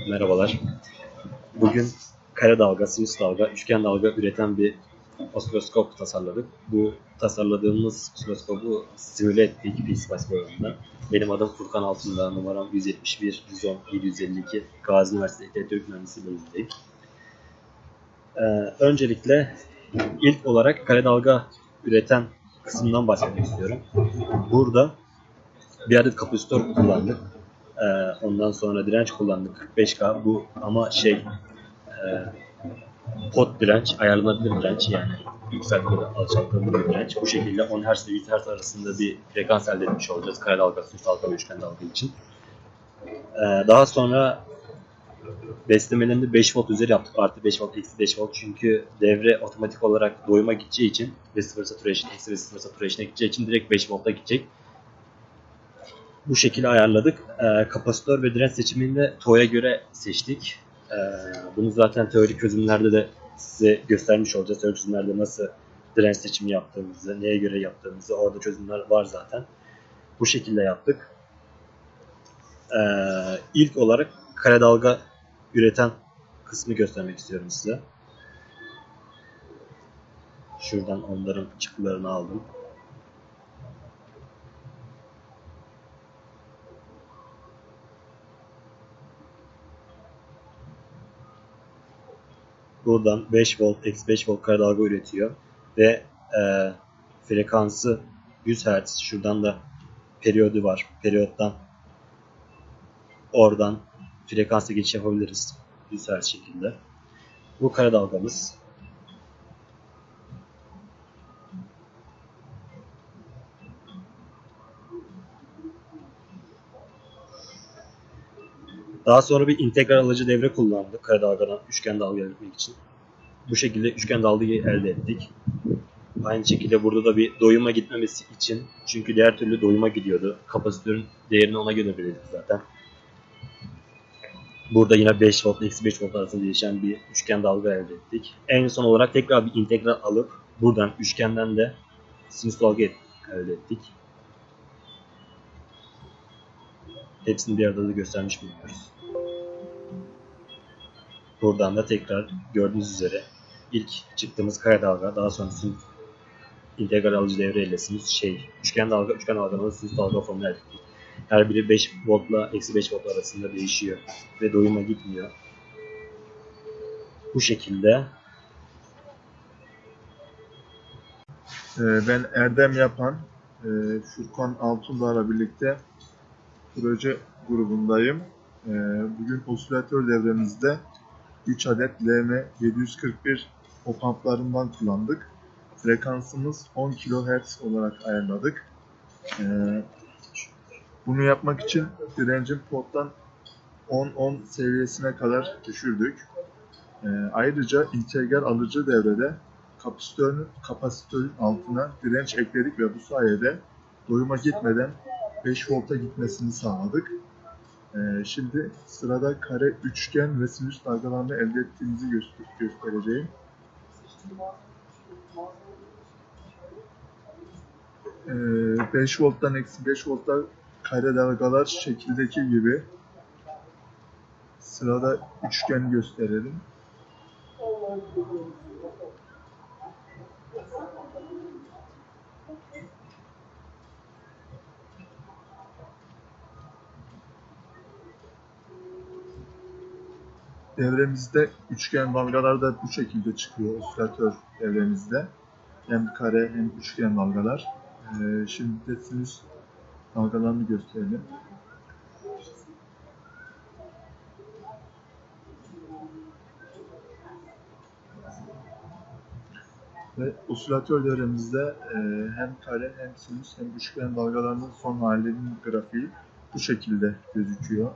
Merhabalar. Bugün kare dalga, sinüs dalga, üçgen dalga üreten bir osiloskop tasarladık. Bu tasarladığımız osiloskopu simüle ettik PSPICE programında. Benim adım Furkan Altundağ, numaram 171 110 752, Gazi Üniversitesi Elektrik Mühendisliği bölümündeyim. Öncelikle ilk olarak kare dalga üreten kısmından bahsetmek istiyorum. Burada bir adet kapasitör kullandık. Ondan sonra direnç kullandık 45K. Bu ama pot direnç, ayarlanabilir direnç, yani yükseltmeli alçaltmalı bir direnç. Bu şekilde 10 Hz ile 100 Hz arasında bir frekans elde etmiş olacağız kare dalga, sinüs dalga ve üçgen dalga için. Daha sonra beslemelerini 5 volt üzeri yaptık. Artı 5 volt, eksi 5 volt. Çünkü devre otomatik olarak doyuma gideceği için ve sıfır saturation, eksi ve sıfır saturation'a gideceği için direkt 5 volta gidecek. Bu şekilde ayarladık. Kapasitör ve direnç seçimini de TO'ya göre seçtik. Bunu zaten teorik çözümlerde de size göstermiş olacağız. Teorik çözümlerde nasıl direnç seçimi yaptığımızı, neye göre yaptığımızı, orada çözümler var zaten. Bu şekilde yaptık. İlk olarak kare dalga üreten kısmı göstermek istiyorum size. Şuradan onların çıktılarını aldım. Buradan 5 volt, eksi 5 volt kare dalga üretiyor ve frekansı 100 Hz. Şuradan da periyodu var. Periyottan oradan frekansa geçiş yapabiliriz 100 Hz şekilde. Bu kare dalgamız. Daha sonra bir integral alıcı devre kullandık kare dalgadan üçgen dalga elde etmek için. Bu şekilde üçgen dalgayı elde ettik. Aynı şekilde burada da bir doyuma gitmemesi için, çünkü diğer türlü doyuma gidiyordu. Kapasitörün değerini ona göre belirledik zaten. Burada yine 5 volt ile eksi 5 volt arasında değişen bir üçgen dalga elde ettik. En son olarak tekrar bir integral alıp buradan üçgenden de sinüs dalga elde ettik. Hepsini bir arada da göstermiş bulunuyoruz. Buradan da tekrar gördüğünüz üzere ilk çıktığımız kare dalga, daha sonra integral alıcı devre ile üçgen dalganın sinüs dalga formunu elde ettik. Her biri 5 voltla eksi 5 volt arasında değişiyor ve doyuma gitmiyor. Bu şekilde. Ben Erdem Yapan, Furkan Altundağ'la birlikte proje grubundayım. Bugün osilatör devremizde 3 adet LM741 op-amplarından kullandık. Frekansımız 10 kHz olarak ayarladık. Bunu yapmak için direncin pottan 10 seviyesine kadar düşürdük. Ayrıca integral alıcı devrede kapasitörün altına direnç ekledik ve bu sayede doyuma gitmeden 5 volta gitmesini sağladık. Şimdi sırada kare, üçgen ve sinüs dalgalarını elde ettiğimizi göstereceğim. 5 volttan eksi 5 volta kare dalgalar şekildeki gibi. Sırada üçgen gösterelim. Devremizde üçgen dalgalar da bu şekilde çıkıyor osilatör devremizde. Hem kare hem üçgen dalgalar. Şimdi de sinüs dalgalarını gösterelim. Ve osilatör devremizde hem kare hem sinüs hem üçgen dalgalarının son hallerinin grafiği bu şekilde gözüküyor.